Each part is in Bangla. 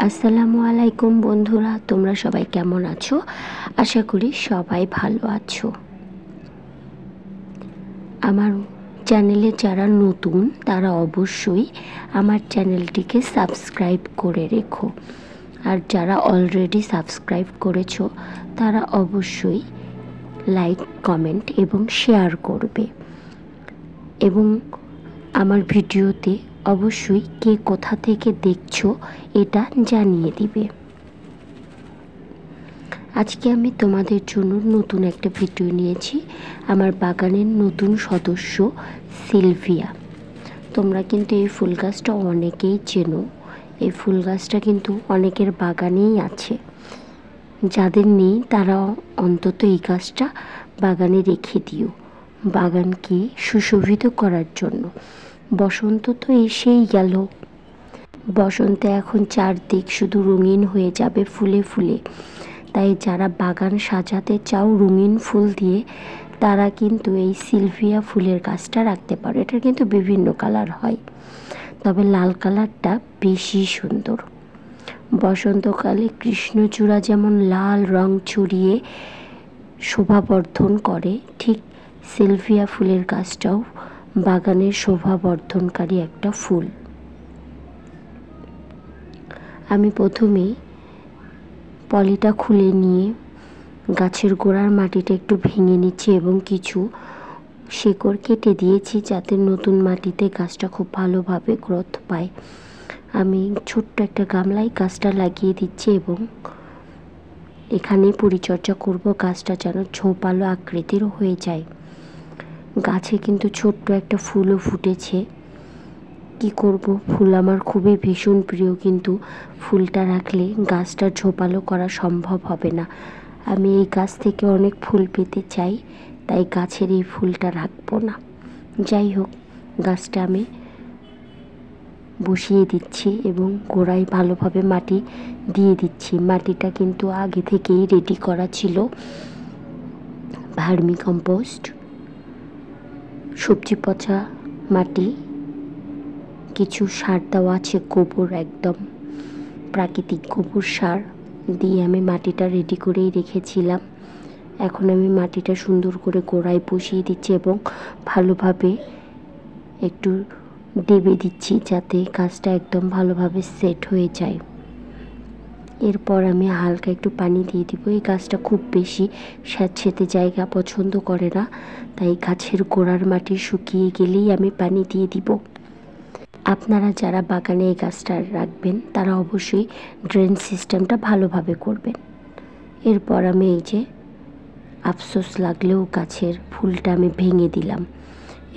আসসালামু আলাইকুম বন্ধুরা, তোমরা সবাই কেমন আছো? আশা করি সবাই ভালো আছো। আমার চ্যানেলে যারা নতুন তারা অবশ্যই আমার চ্যানেলটিকে সাবস্ক্রাইব করে রেখো, আর যারা অলরেডি সাবস্ক্রাইব করেছো তারা অবশ্যই লাইক, কমেন্ট এবং শেয়ার করবে, এবং আমার ভিডিওতে অবশ্যই কে কোথা থেকে দেখছো এটা জানিয়ে দিবে। আজকে আমি তোমাদের জন্য নতুন একটা ভিডিও নিয়েছি। আমার বাগানের নতুন সদস্য সিলভিয়া। তোমরা কিন্তু এই ফুল গাছটা অনেকেই চেনো। এই ফুল গাছটা কিন্তু অনেকের বাগানেই আছে। যাদের নেই তারা অন্তত এই গাছটা বাগানে রেখে দিও, বাগানকে সুশোভিত করার জন্য। বসন্ত তো এসেই গেল। বসন্তে এখন চারদিক শুধু রঙিন হয়ে যাবে ফুলে ফুলে। তাই যারা বাগান সাজাতে চাও রঙিন ফুল দিয়ে, তারা কিন্তু এই সিলভিয়া ফুলের গাছটা রাখতে পারো। এটার কিন্তু বিভিন্ন কালার হয়, তবে লাল কালারটা বেশি সুন্দর। বসন্তকালে কৃষ্ণচূড়া যেমন লাল রং ছড়িয়ে শোভাবর্ধন করে, ঠিক সিলভিয়া ফুলের গাছটাও বাগানের শোভাবর্ধনকারী একটা ফুল। আমি প্রথমে পলিটা খুলে নিয়ে গাছের গোড়ার মাটিটা একটু ভেঙে নিচ্ছি এবং কিছু শেকড় কেটে দিয়েছি, যাতে নতুন মাটিতে গাছটা খুব ভালোভাবে গ্রোথ পায়। আমি ছোট্ট একটা গামলায় গাছটা লাগিয়ে দিচ্ছি এবং এখানে পরিচর্যা করব গাছটা যেন ঝোপালো আকৃতির হয়ে যায়। গাছে কিন্তু ছোট্ট একটা ফুলও ফুটেছে। কি করব, ফুল আমার খুবই ভীষণ প্রিয়, কিন্তু ফুলটা রাখলে গাছটা ঝোপালো করা সম্ভব হবে না। আমি এই গাছ থেকে অনেক ফুল পেতে চাই, তাই গাছের এই ফুলটা রাখবো না। যাই হোক, গাছটা আমি বসিয়ে দিচ্ছি এবং গোড়ায় ভালোভাবে মাটি দিয়ে দিচ্ছি। মাটিটা কিন্তু আগে থেকেই রেডি করা ছিল। ভার্মি কম্পোস্ট, সবজি পচা মাটি, কিছু সার দেওয়া আছে, গোবর, একদম প্রাকৃতিক গোবর সার দিয়ে আমি মাটিটা রেডি করেই রেখেছিলাম। এখন আমি মাটিটা সুন্দর করে গোড়ায় বসিয়ে দিচ্ছি এবং ভালোভাবে একটু দেবে দিচ্ছি, যাতে গাছটা একদম ভালোভাবে সেট হয়ে যায়। এরপর আমি হালকা একটু পানি দিয়ে দিব। এই গাছটা খুব বেশি স্যাঁতসেঁতে জায়গা পছন্দ করে না, তাই গাছের গোড়ার মাটি শুকিয়ে গেলেই আমি পানি দিয়ে দিব। আপনারা যারা বাগানে এই গাছটা রাখবেন তারা অবশ্যই ড্রেন সিস্টেমটা ভালোভাবে করবেন। এরপর আমি এই যে আফসোস লাগলেও গাছের ফুলটা আমি ভেঙে দিলাম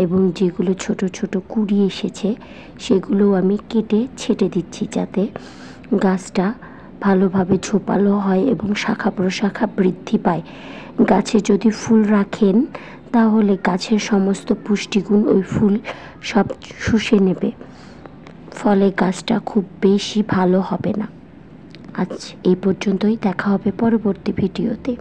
এবং যেগুলো ছোট ছোট কুঁড়ি এসেছে সেগুলোও আমি কেটে ছেটে দিচ্ছি, যাতে গাছটা ভালোভাবে ঝোপালো হয় এবং শাখা প্রশাখা বৃদ্ধি পায়। গাছে যদি ফুল রাখেন তাহলে গাছের সমস্ত পুষ্টিগুণ ওই ফুল সব শুষে নেবে, ফলে গাছটা খুব বেশি ভালো হবে না। আজ এই পর্যন্তই, দেখা হবে পরবর্তী ভিডিওতে।